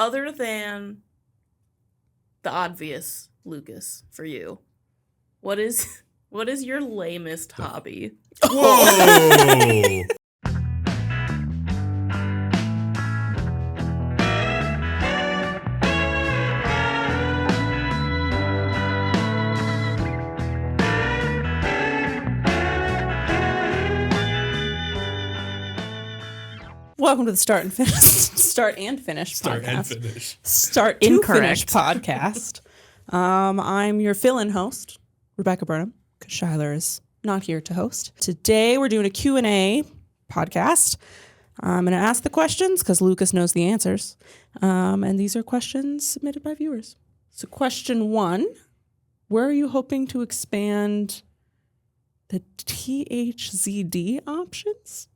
other than the obvious, Lucas, for you, what is your lamest hobby? Whoa! Welcome to the Start and Finish podcast. I'm your fill-in host, Rebecca Burnham, because Shyler is not here to host. Today we're doing a Q&A podcast. I'm going to ask the questions because Lucas knows the answers. And these are questions submitted by viewers. So question 1, where are you hoping to expand the ThZD options?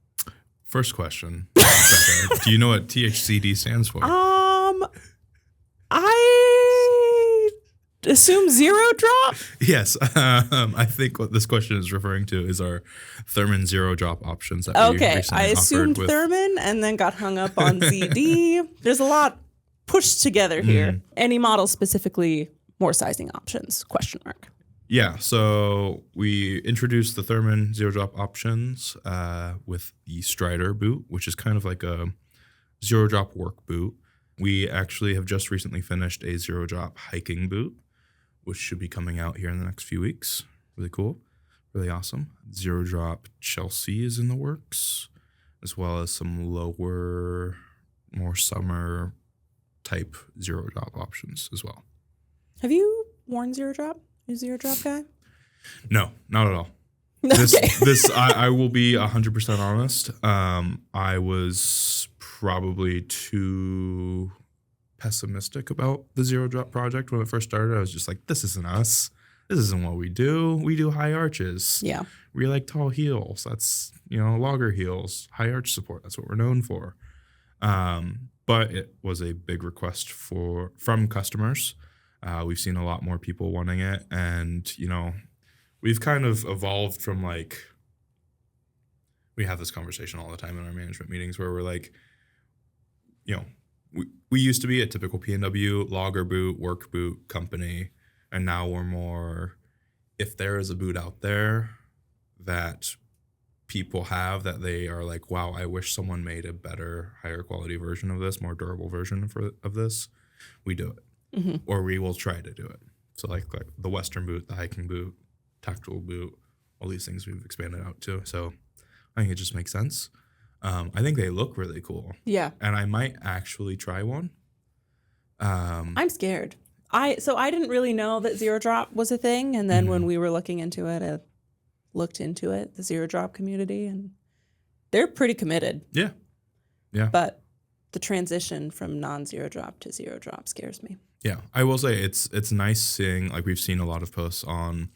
First question, Rebecca, do you know what ThZD stands for? I assume zero drop. Yes, I think what this question is referring to is our Thermin zero drop options that we recently I assumed Thermin and then got hung up on ZD. There's a lot pushed together here. Any model specifically more sizing options? ? Yeah, so we introduced the Thermin zero drop options with the Strider boot, which is kind of like a zero drop work boot. We actually have just recently finished a zero drop hiking boot, which should be coming out here in the next few weeks. Really cool, really awesome. Zero drop Chelsea is in the works, as well as some lower, more summer type zero drop options as well. Have you worn zero drop? You zero drop guy? No, not at all. Okay. I will be 100% honest. I was probably too pessimistic about the zero drop project when it first started. I was just like, this isn't us. This isn't what we do. We do high arches. Yeah. We like tall heels. That's, logger heels, high arch support. That's what we're known for. But it was a big request from customers. We've seen a lot more people wanting it, and we've kind of evolved from we have this conversation all the time in our management meetings where we're like, we used to be a typical P&W logger boot, work boot company, and now we're more, if there is a boot out there that people have that they are like, wow, I wish someone made a better, higher quality version of this, more durable version of this, we do it. Mm-hmm. Or we will try to do it. So like the Western boot, the hiking boot, tactical boot, all these things we've expanded out to. So I think it just makes sense. I think they look really cool. Yeah. And I might actually try one. I'm scared. I didn't really know that zero drop was a thing. And then when we were looking into it, I looked into it, the zero drop community, and they're pretty committed. Yeah. Yeah. But the transition from non-zero drop to zero drop scares me. Yeah, I will say it's nice seeing, we've seen a lot of posts on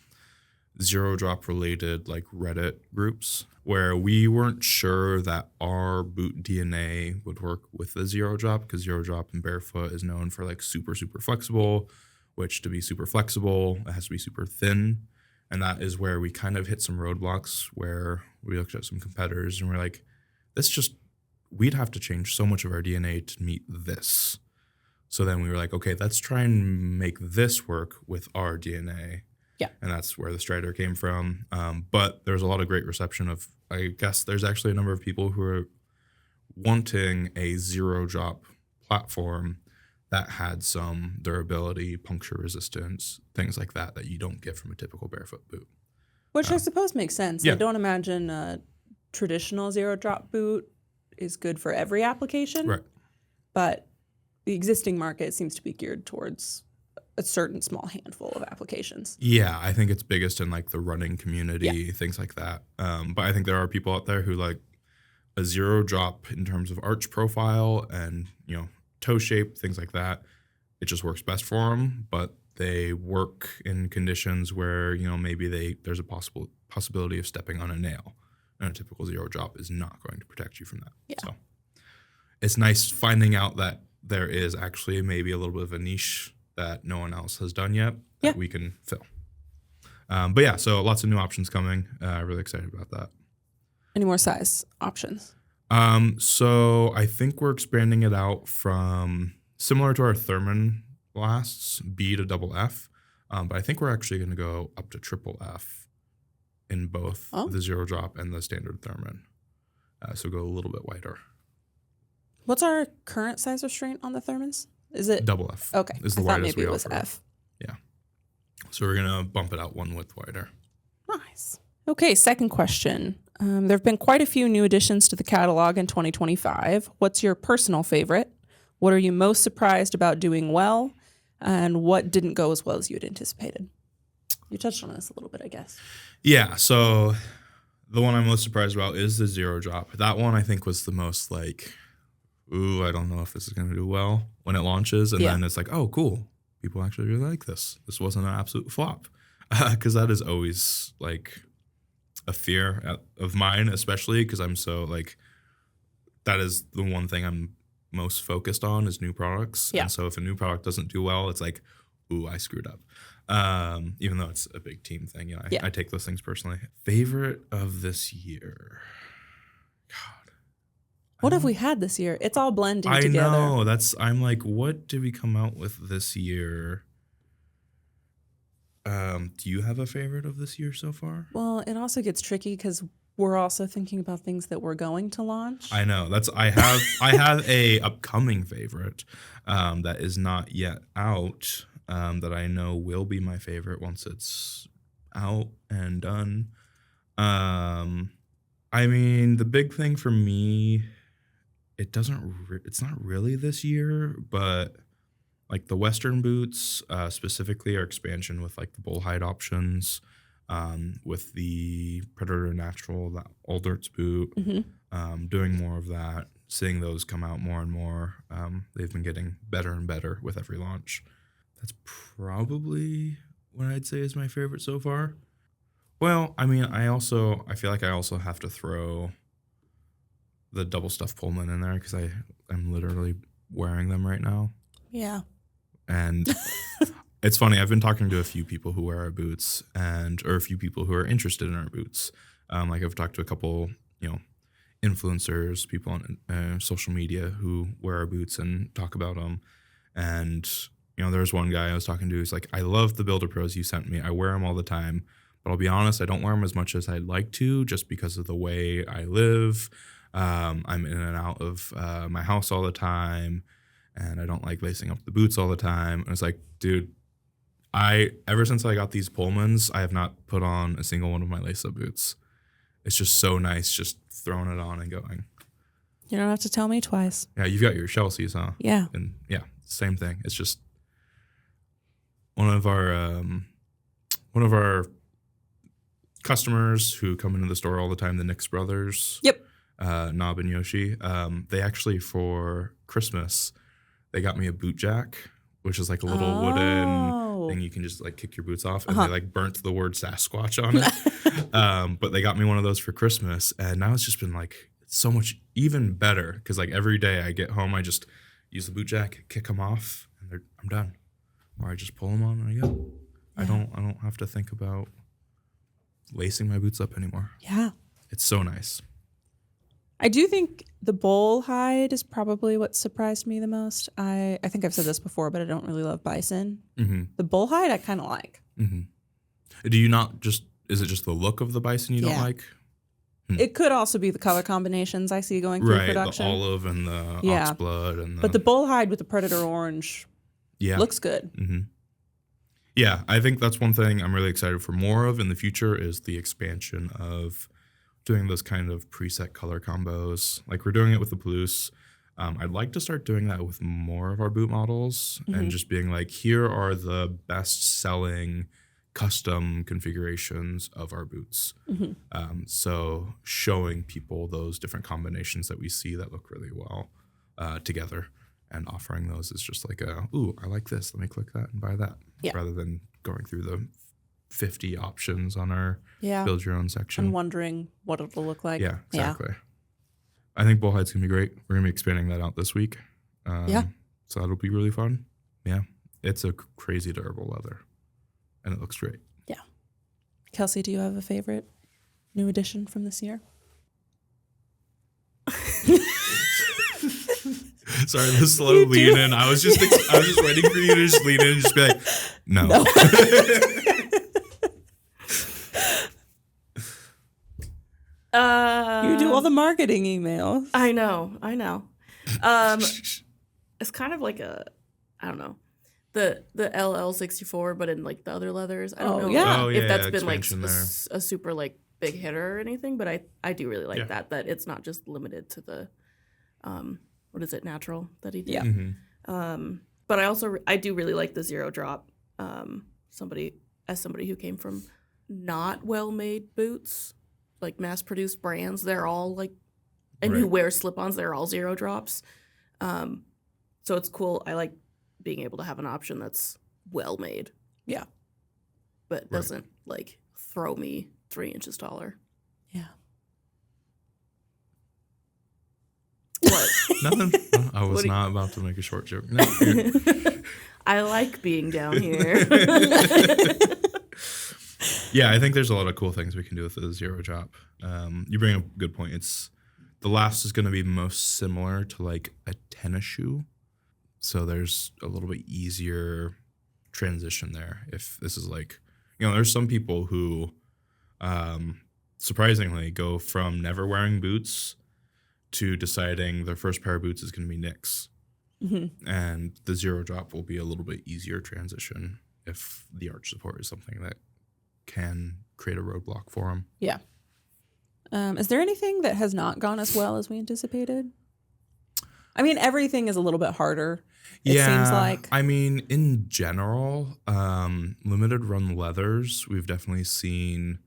zero drop related Reddit groups where we weren't sure that our boot DNA would work with the zero drop, because zero drop and barefoot is known for super, super flexible, which to be super flexible, it has to be super thin. And that is where we kind of hit some roadblocks where we looked at some competitors and we're like, we'd have to change so much of our DNA to meet this. So then we were like, okay, let's try and make this work with our DNA. Yeah. And that's where the Strider came from. But there's a lot of great reception of, I guess there's actually a number of people who are wanting a zero drop platform that had some durability, puncture resistance, things like that you don't get from a typical barefoot boot. Which I suppose makes sense. Yeah. I don't imagine a traditional zero drop boot is good for every application. Right. But the existing market seems to be geared towards a certain small handful of applications. Yeah, I think it's biggest in the running community, things like that. But I think there are people out there who like a zero drop in terms of arch profile and, toe shape, things like that. It just works best for them, but they work in conditions where, maybe there's a possibility of stepping on a nail. And a typical zero drop is not going to protect you from that. Yeah. So it's nice finding out that there is actually maybe a little bit of a niche that no one else has done yet that we can fill. But yeah, so lots of new options coming. Really excited about that. Any more size options? So I think we're expanding it out from similar to our Thermin lasts, B to double F. But I think we're actually going to go up to triple F in both the zero drop and the standard Thermin. So go a little bit wider. What's our current size restraint on the Thermins? Is it double F? Okay. Is the I thought widest maybe we it was offer. F. Yeah. So we're going to bump it out one width wider. Nice. Okay, second question. There have been quite a few new additions to the catalog in 2025. What's your personal favorite? What are you most surprised about doing well? And what didn't go as well as you had anticipated? You touched on this a little bit, I guess. Yeah, so the one I'm most surprised about is the zero drop. That one I think was the most like, ooh, I don't know if this is going to do well when it launches. And then it's like, oh, cool. People actually really like this. This wasn't an absolute flop. Because that is always like a fear of mine, especially because I'm so like, that is the one thing I'm most focused on is new products. Yeah. And so if a new product doesn't do well, it's like, ooh, I screwed up. Even though it's a big team thing, I take those things personally. Favorite of this year? God. What have we had this year? It's all blending together. I know. I'm like, what did we come out with this year? Do you have a favorite of this year so far? Well, it also gets tricky because we're also thinking about things that we're going to launch. I know. I have a upcoming favorite that is not yet out that I know will be my favorite once it's out and done. I mean, the big thing for me, it's not really this year, but like the Western boots, specifically our expansion with like the Bullhide options, with the Predator Natural, that Alderts boot, doing more of that, seeing those come out more and more. They've been getting better and better with every launch. That's probably what I'd say is my favorite so far. Well, I mean, I feel like I also have to throw the double stuff Pullman in there because I'm literally wearing them right now. Yeah. And it's funny, I've been talking to a few people who wear our boots or a few people who are interested in our boots. Like I've talked to a couple, influencers, people on social media who wear our boots and talk about them. And, there's one guy I was talking to who's like, I love the Builder Pros you sent me. I wear them all the time. But I'll be honest, I don't wear them as much as I'd like to just because of the way I live. I'm in and out of my house all the time. And I don't like lacing up the boots all the time. And it's like, dude, ever since I got these Pullmans, I have not put on a single one of my lace-up boots. It's just so nice just throwing it on and going. You don't have to tell me twice. Yeah, you've got your Chelsea's, huh? Yeah. And yeah, same thing. It's just one of our customers who come into the store all the time, the Nix brothers. Yep. Nob and Yoshi. They actually, for Christmas, they got me a boot jack, which is like a little wooden thing you can just like kick your boots off. And they like burnt the word Sasquatch on it. But they got me one of those for Christmas. And now it's just been like so much even better. Because like every day I get home, I just use the boot jack, kick them off, and I'm done. Or I just pull them on and I go. Yeah. I don't have to think about lacing my boots up anymore. Yeah. It's so nice. I do think the Bullhide is probably what surprised me the most. I think I've said this before, but I don't really love bison. Mm-hmm. The Bullhide I kind of like. Mm-hmm. Do you not is it just the look of the bison you don't like? It could also be the color combinations I see going through production. The olive and the oxblood. But the Bullhide with the Predator orange looks good. Mm-hmm. Yeah, I think that's one thing I'm really excited for more of in the future is the expansion of doing those kind of preset color combos. Like we're doing it with the Palouse. I'd like to start doing that with more of our boot models and just being like, here are the best selling custom configurations of our boots. So showing people those different combinations that we see that look really well together and offering those is just like ooh, I like this. Let me click that and buy that. Yeah. Rather than going through the 50 options on our build your own section. And wondering what it'll look like. Yeah, exactly. I think Bullhide's going to be great. We're going to be expanding that out this week. So that'll be really fun. Yeah. It's a crazy durable leather. And it looks great. Yeah. Kelsey, do you have a favorite new addition from this year? Sorry, the slow You lean do. in. I was just waiting for you to just lean in and just be like, no. No. You do all the marketing emails. I know. It's kind of like I don't know, the LL64, but in like the other leathers. I don't know yeah. Oh, if yeah, that's been like expansion there. a super like big hitter or anything, but I do really like Yeah. that it's not just limited to the what is it, natural that he did. Yeah. Mhm. But I do really like the zero drop. Somebody who came from not well made boots, like mass produced brands, they're all like, and who Right. wear slip ons, they're all zero drops. So it's cool. I like being able to have an option that's well made. Yeah. But doesn't like throw me 3 inches taller. Yeah. What? Nothing. I was not about to make a short joke. No, you're- I like being down here. Yeah, I think there's a lot of cool things we can do with the zero drop. You bring up a good point. It's the last is going to be most similar to like a tennis shoe, so there's a little bit easier transition there. If this is like, there's some people who, surprisingly, go from never wearing boots to deciding their first pair of boots is going to be Knicks, and the zero drop will be a little bit easier transition if the arch support is something that can create a roadblock for them. Yeah. Is there anything that has not gone as well as we anticipated? I mean, everything is a little bit harder. It seems like. I mean, in general, limited run leathers, we've definitely seen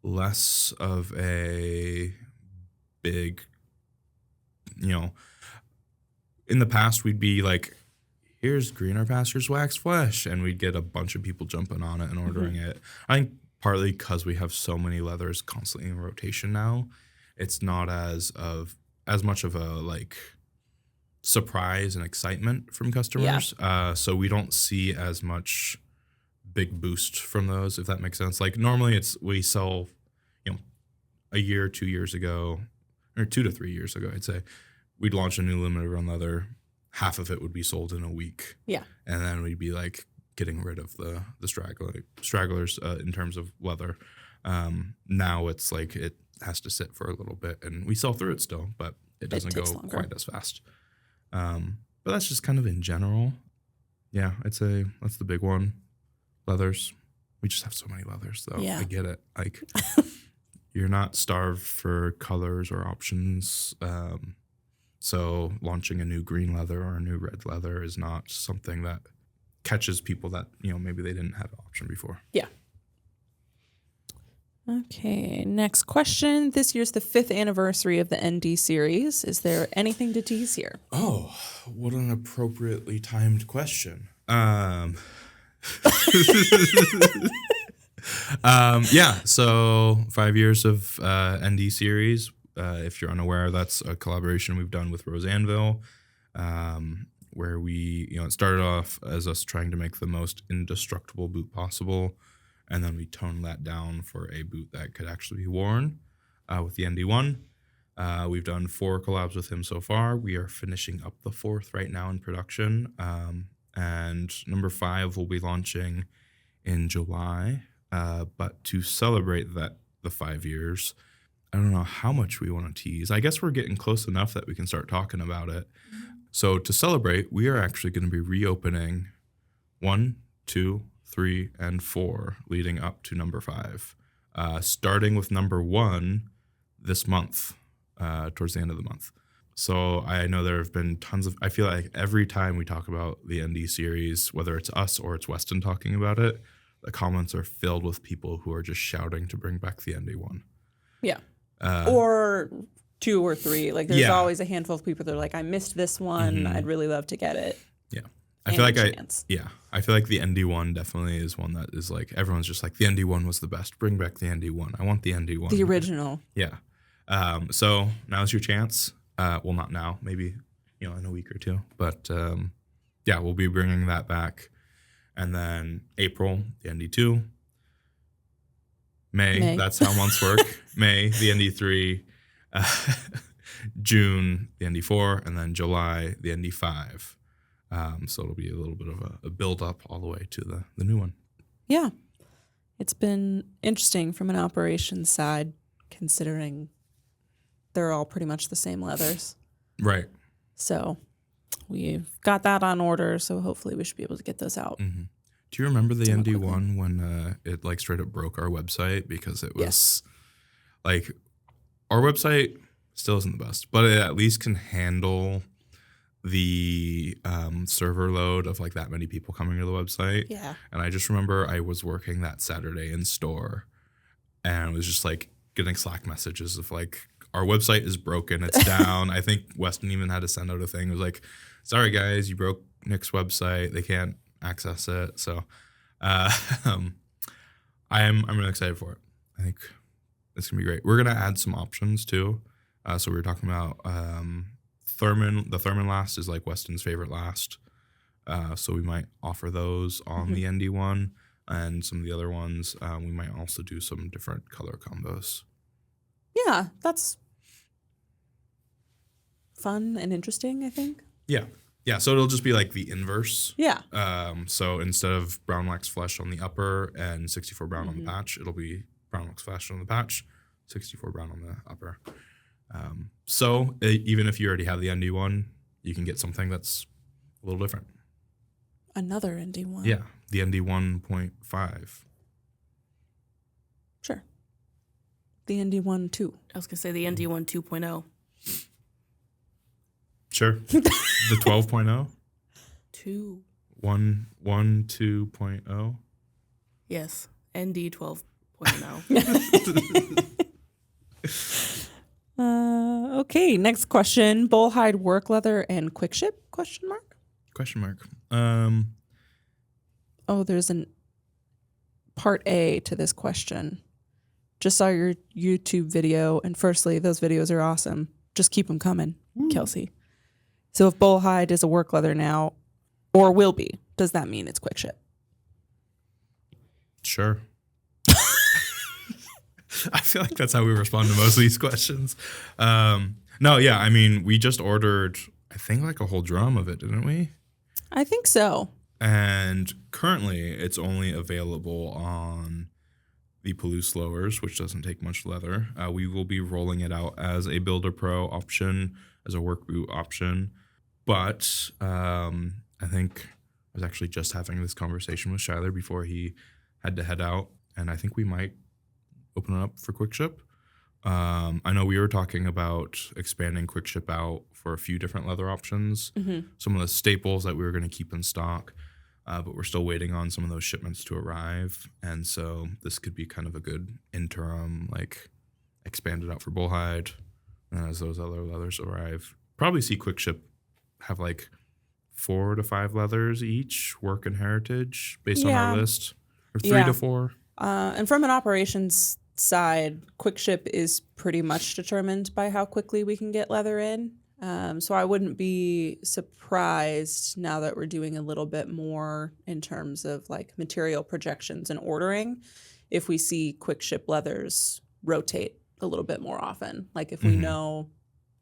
less of a big, in the past we'd be like, here's Greener Pastures Wax Flesh, and we'd get a bunch of people jumping on it and ordering it. I think partly because we have so many leathers constantly in rotation now, it's not as much of a like surprise and excitement from customers. So we don't see as much big boost from those, if that makes sense. Like normally we sell, a year, 2 years ago, or 2 to 3 years ago, I'd say, we'd launch a new limited run leather. Half of it would be sold in a week. Yeah. And then we'd be like getting rid of the stragglers in terms of leather. Now it's like it has to sit for a little bit, and we sell through it still, but it doesn't go takes longer. quite as fast. But that's just kind of in general. Yeah, I'd say that's the big one. Leathers. We just have so many leathers, though. Yeah. I get it. Like, you're not starved for colors or options. So launching a new green leather or a new red leather is not something that catches people that, maybe they didn't have an option before. Yeah. Okay, next question. This year's the 5th anniversary of the ND series. Is there anything to tease here? Oh, what an appropriately timed question. Yeah, so 5 years of ND series. If you're unaware, that's a collaboration we've done with Roseanneville, where we, it started off as us trying to make the most indestructible boot possible, and then we toned that down for a boot that could actually be worn with the ND1. We've done 4 collabs with him so far. We are finishing up the 4th right now in production, and number 5 will be launching in July. But to celebrate the 5 years, I don't know how much we want to tease. I guess we're getting close enough that we can start talking about it. So to celebrate, we are actually going to be reopening 1, 2, 3, and 4, leading up to number 5. Starting with number 1 this month, towards the end of the month. So I know there have been I feel like every time we talk about the ND series, whether it's us or it's Weston talking about it, the comments are filled with people who are just shouting to bring back the ND1. Yeah. Or 2 or 3. Like there's always a handful of people that are like, I missed this one. I'd really love to get it. Yeah. I feel like I feel like the ND1 definitely is one that is like, everyone's just like, the ND1 was the best. Bring back the ND1. I want the ND1. The original. Yeah. So now's your chance. Well, not now, maybe, in a week or 2. But yeah, we'll be bringing that back. And then April, the ND2. May. That's how months work. May, the ND3. June, the ND4, and then July, the ND5. So it'll be a little bit of a build up all the way to the new one. Yeah. It's been interesting from an operations side, considering they're all pretty much the same leathers. Right. So we've got that on order. So hopefully we should be able to get those out. Mm-hmm. Do you remember the Somewhat ND1 when it like straight up broke our website because it was like our website still isn't the best, but it at least can handle the server load of like that many people coming to the website. Yeah. And I just remember I was working that Saturday in store and it was just like getting Slack messages of like, our website is broken, it's down. I think Weston even had to send out a thing. It was like, sorry guys, you broke Nick's website. They can't access it. So I'm really excited for it. I think it's gonna be great. We're gonna add some options too. So we were talking about Thurman. The Thurman last is like Weston's favorite last. So we might offer those on the ND1 and some of the other ones. We might also do some different color combos. Yeah, that's fun and interesting, I think. Yeah. Yeah, so it'll just be like the inverse. Yeah. So instead of brown wax flesh on the upper and 64 brown on the patch, it'll be brown wax flesh on the patch, 64 brown on the upper. So even if you already have the ND1, you can get something that's a little different. Another ND1. Yeah, the ND1.5. Sure. The ND1 too. I was going to say the ND1 2.0. Sure. The 12.0? 2. 2.0? Yes. ND 12.0. Okay, next question. Bullhide work leather and quick ship? Question mark. Oh, there's an part A to this question. Just saw your YouTube video, and firstly, those videos are awesome. Just keep them coming, Kelsey. So if Bullhide is a work leather now, or will be, does that mean it's quick ship? Sure. I feel like that's how we respond to most of these questions. No, yeah, I mean, we just ordered, I think, like a whole drum of it, didn't we? I think so. And currently, it's only available on the Palouse lowers, which doesn't take much leather. We will be rolling it out as a Builder Pro option, as a work boot option. But I think I was actually just having this conversation with Shyler before he had to head out, and I think we might open it up for quick ship. I know we were talking about expanding quick ship out for a few different leather options, some of the staples that we were going to keep in stock, but we're still waiting on some of those shipments to arrive. And so this could be kind of a good interim, like expanded out for Bullhide. And as those other leathers arrive, probably see quick ship have like 4 to 5 leathers each, work and heritage, based on our list, or 3 to 4. And from an operations side, quick ship is pretty much determined by how quickly we can get leather in. So I wouldn't be surprised now that we're doing a little bit more in terms of like material projections and ordering, if we see quick ship leathers rotate a little bit more often. Like if we know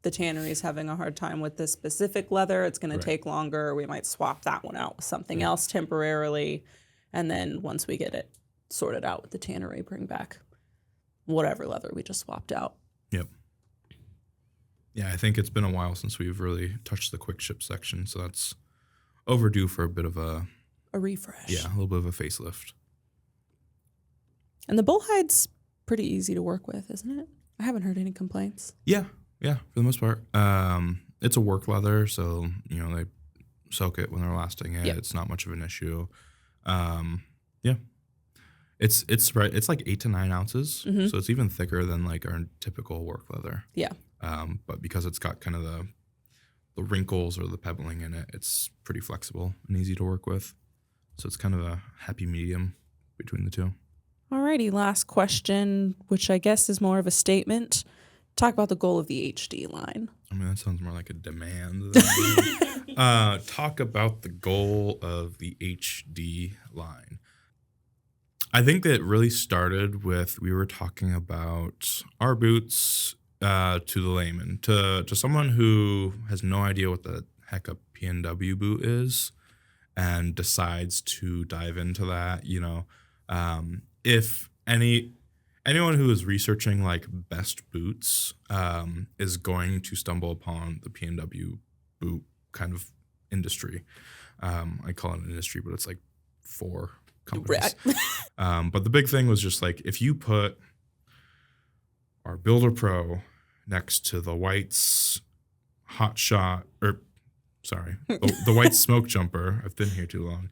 the tannery is having a hard time with this specific leather, it's going to take longer. We might swap that one out with something else temporarily. And then once we get it sorted out with the tannery, bring back whatever leather we just swapped out. Yep. Yeah, I think it's been a while since we've really touched the quick ship section, so that's overdue for a bit of a refresh. Yeah, a little bit of a facelift. And the Bullhide's pretty easy to work with, isn't it? I haven't heard any complaints. Yeah, for the most part. It's a work leather, so they soak it when they're lasting it. It's not much of an issue. It's right. It's like 8 to 9 ounces, so it's even thicker than like our typical work leather. Yeah. But because it's got kind of the wrinkles or the pebbling in it, it's pretty flexible and easy to work with. So it's kind of a happy medium between the two. Alrighty, last question, which I guess is more of a statement. Talk about the goal of the HD line. I mean, that sounds more like a demand than talk about the goal of the HD line. I think that really started with, we were talking about our boots to the layman, to someone who has no idea what the heck a PNW boot is and decides to dive into that, if anyone who is researching like best boots is going to stumble upon the PNW boot kind of industry. I call it an industry, but it's like 4 companies. But the big thing was just like, if you put our Builder Pro next to the White's the White Smoke Jumper. I've been here too long.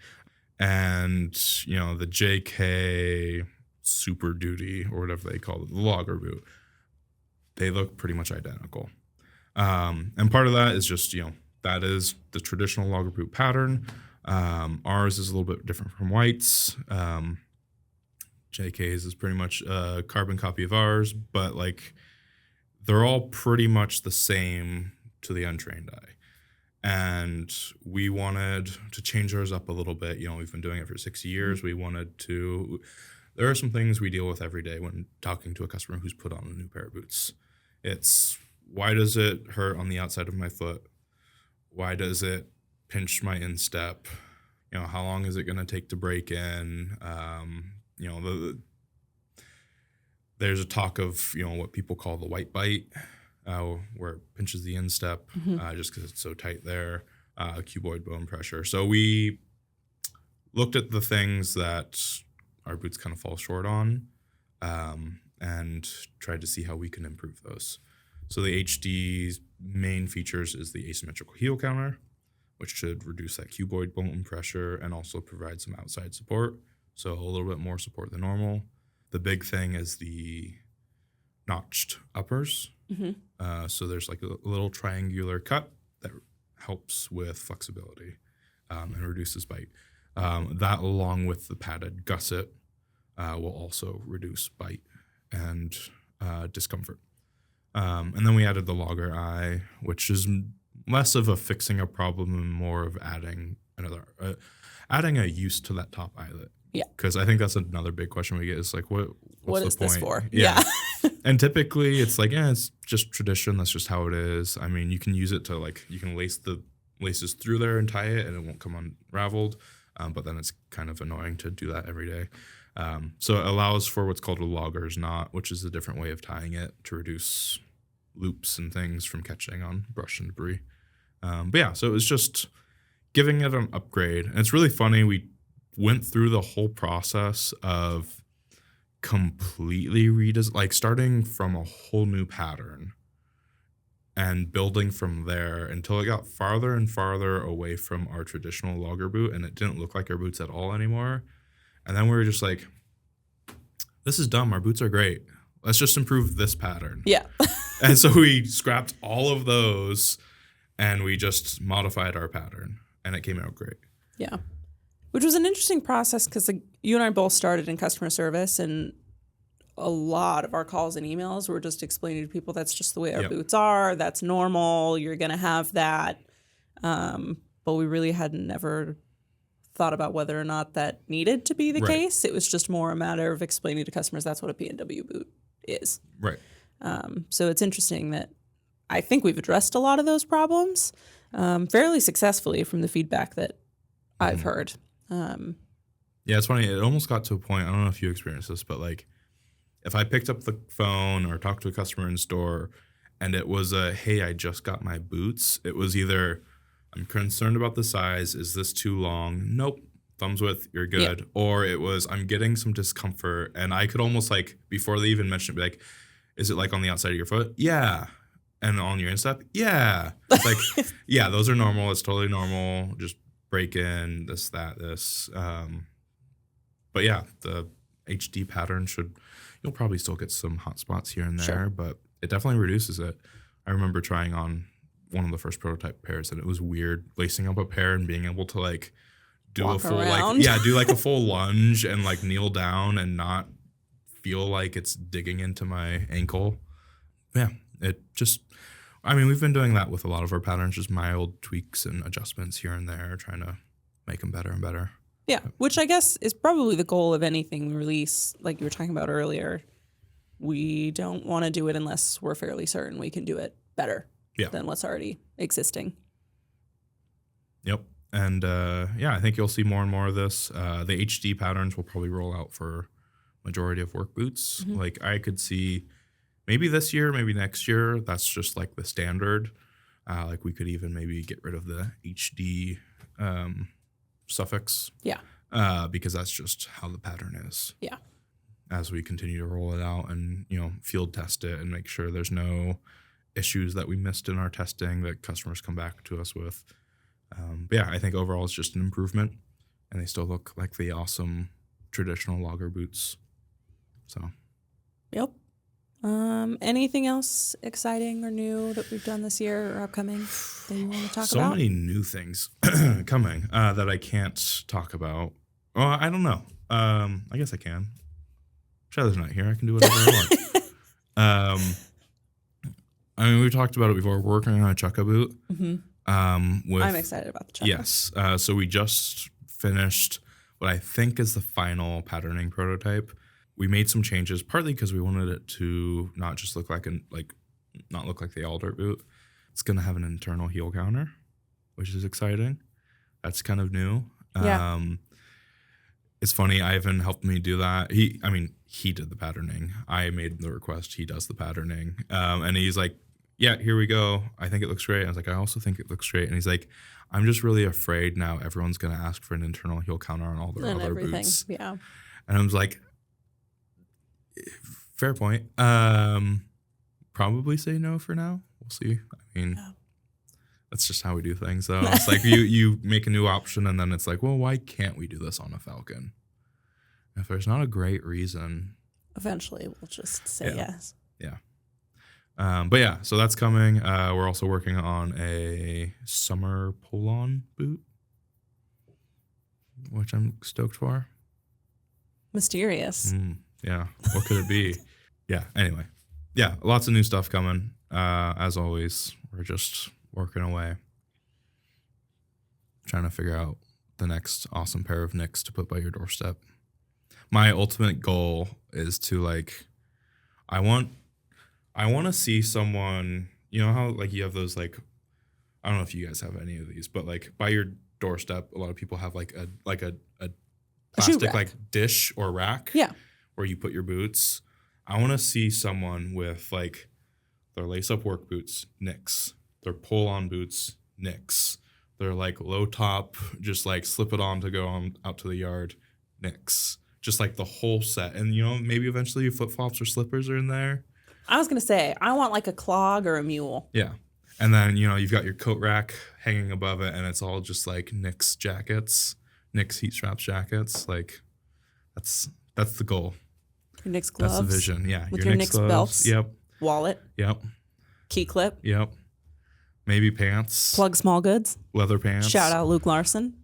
And, the JK Super Duty or whatever they call it, the logger boot. They look pretty much identical. And part of that is just, that is the traditional logger boot pattern. Ours is a little bit different from White's. JK's is pretty much a carbon copy of ours, but like they're all pretty much the same to the untrained eye. And we wanted to change ours up a little bit. We've been doing it for 6 years. We wanted to, there are some things we deal with every day when talking to a customer who's put on a new pair of boots. It's, why does it hurt on the outside of my foot? Why does it pinch my instep? How long is it going to take to break in? There's a talk of, what people call the white bite, where it pinches the instep just because it's so tight there, cuboid bone pressure. So we looked at the things that our boots kind of fall short on and tried to see how we can improve those. So the HD's main features is the asymmetrical heel counter, which should reduce that cuboid bone pressure and also provide some outside support. So a little bit more support than normal. The big thing is the notched uppers. So there's like a little triangular cut that helps with flexibility and reduces bite. That along with the padded gusset will also reduce bite and discomfort. And then we added the logger eye, which is less of a fixing a problem and more of adding a use to that top eyelet. Yeah. Because I think that's another big question we get is like, what's what the is point? this for? Yeah. And typically it's like, it's just tradition. That's just how it is. I mean, you can use it to like, you can lace the laces through there and tie it and it won't come unraveled. But then it's kind of annoying to do that every day. So it allows for what's called a logger's knot, which is a different way of tying it to reduce loops and things from catching on brush and debris. But yeah, so it was just giving it an upgrade. And it's really funny. We went through the whole process of completely starting from a whole new pattern and building from there until it got farther and farther away from our traditional logger boot, and it didn't look like our boots at all anymore. And then we were just like, this is dumb. Our boots are great. Let's just improve this pattern. Yeah. And so we scrapped all of those and we just modified our pattern and it came out great. Yeah. Which was an interesting process because you and I both started in customer service, and a lot of our calls and emails were just explaining to people that's just the way our boots are. That's normal. You're going to have that. But we really had never thought about whether or not that needed to be the case. It was just more a matter of explaining to customers that's what a PNW boot is. Right. So it's interesting that I think we've addressed a lot of those problems fairly successfully from the feedback that I've heard. Yeah, it's funny. It almost got to a point, I don't know if you experienced this, but like if I picked up the phone or talked to a customer in store and it was hey, I just got my boots, it was either I'm concerned about the size. Is this too long? Nope. Thumbs width, you're good. Yeah. Or it was, I'm getting some discomfort. And I could almost like, before they even mentioned it, be like, is it like on the outside of your foot? Yeah. And on your instep? Yeah. It's like, yeah, those are normal. It's totally normal. Just break in, this, that, this. But yeah, the HD pattern you'll probably still get some hot spots here and there, but it definitely reduces it. I remember trying on one of the first prototype pairs and it was weird lacing up a pair and being able to like do walk a full around. do like a full lunge and like kneel down and not feel like it's digging into my ankle. Yeah, it just, I mean, we've been doing that with a lot of our patterns, just mild tweaks and adjustments here and there, trying to make them better and better. Yeah, which I guess is probably the goal of anything we release, like you were talking about earlier. we don't want to do it unless we're fairly certain we can do it better Yeah. than what's already existing. Yep. And I think you'll see more and more of this. The HD patterns will probably roll out for majority of work boots. Mhm. Like I could see maybe this year, maybe next year. That's just like the standard. Like we could even maybe get rid of the HD suffix. Yeah. Because that's just how the pattern is. Yeah. As we continue to roll it out and, field test it and make sure there's no issues that we missed in our testing that customers come back to us with. I think overall it's just an improvement, and they still look like the awesome traditional logger boots. So, Yep. Anything else exciting or new that we've done this year or upcoming that you want to talk so about? many new things coming that I can't talk about. Well, I don't know. I guess I can. Shadow's not here. I can do whatever I want. We talked about it before. We're working on a Chukka boot. Mm-hmm. I'm excited about the Chukka. Yes. So we just finished what I think is the final patterning prototype. We made some changes, partly because we wanted it to not just look like not look like the all dirt boot. It's going to have an internal heel counter, which is exciting. That's kind of new. Yeah. It's funny. Ivan helped me do that. He did the patterning. I made the request. He does the patterning. And he's like, yeah, here we go. I think it looks great. I was like, I also think it looks great. And he's like, I'm just really afraid now everyone's going to ask for an internal heel counter on all their And other everything. boots. Yeah. And I was like, fair point. Probably say no for now. We'll see. That's just how we do things, though. It's like you make a new option, and then it's like, well, why can't we do this on a Falcon? If there's not a great reason, Eventually, we'll just say yes. Yeah. So that's coming. We're also working on a summer pull-on boot, which I'm stoked for. Mysterious. Yeah. What could it be? Yeah. Anyway. Yeah. Lots of new stuff coming. As always, we're just working away, trying to figure out the next awesome pair of Nicks to put by your doorstep. My ultimate goal is to I want to see someone, how you have those I don't know if you guys have any of these, but by your doorstep, a lot of people have a plastic dish or rack. Yeah. Where you put your boots. I want to see someone with their lace up work boots, Nicks, their pull on boots, Nicks, their low top, just slip it on to go on out to the yard, Nicks. Just the whole set. And maybe eventually flip flops or slippers are in there. I was going to say, I want a clog or a mule. Yeah. And then, you've got your coat rack hanging above it, and it's all just Nicks jackets, Nicks heat straps jackets. That's the goal. Your Nicks gloves. That's the vision. Yeah. With your Nicks gloves. belts. Yep. Wallet. Yep. Key clip. Yep. Maybe pants. Plug small goods. Leather pants. Shout out Luke Larson.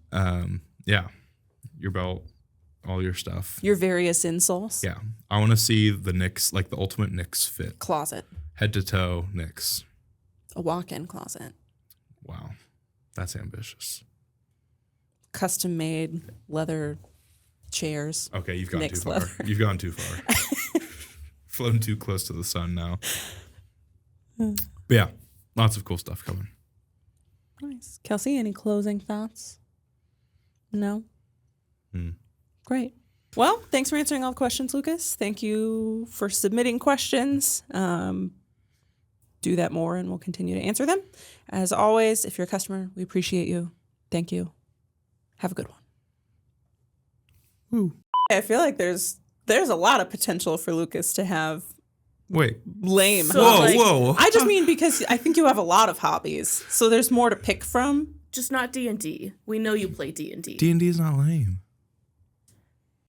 Yeah. Your belt. All your stuff. Your various insoles. Yeah. I want to see the Nicks, the ultimate Nicks fit. Closet. Head to toe Nicks. A walk-in closet. Wow. That's ambitious. Custom made leather chairs. Okay, you've gone Nicks too far. leather. You've gone too far. Flown too close to the sun now. But yeah, lots of cool stuff coming. Nice. Kelsey, any closing thoughts? No? Great. Well, thanks for answering all the questions, Lucas. Thank you for submitting questions. Do that more and we'll continue to answer them. As always, if you're a customer, we appreciate you. Thank you. Have a good one. Woo. I feel like there's a lot of potential for Lucas to have Wait. lame So, hobbies. Whoa. I just mean because I think you have a lot of hobbies. So there's more to pick from. Just not D&D. We know you play D&D. D&D is not lame.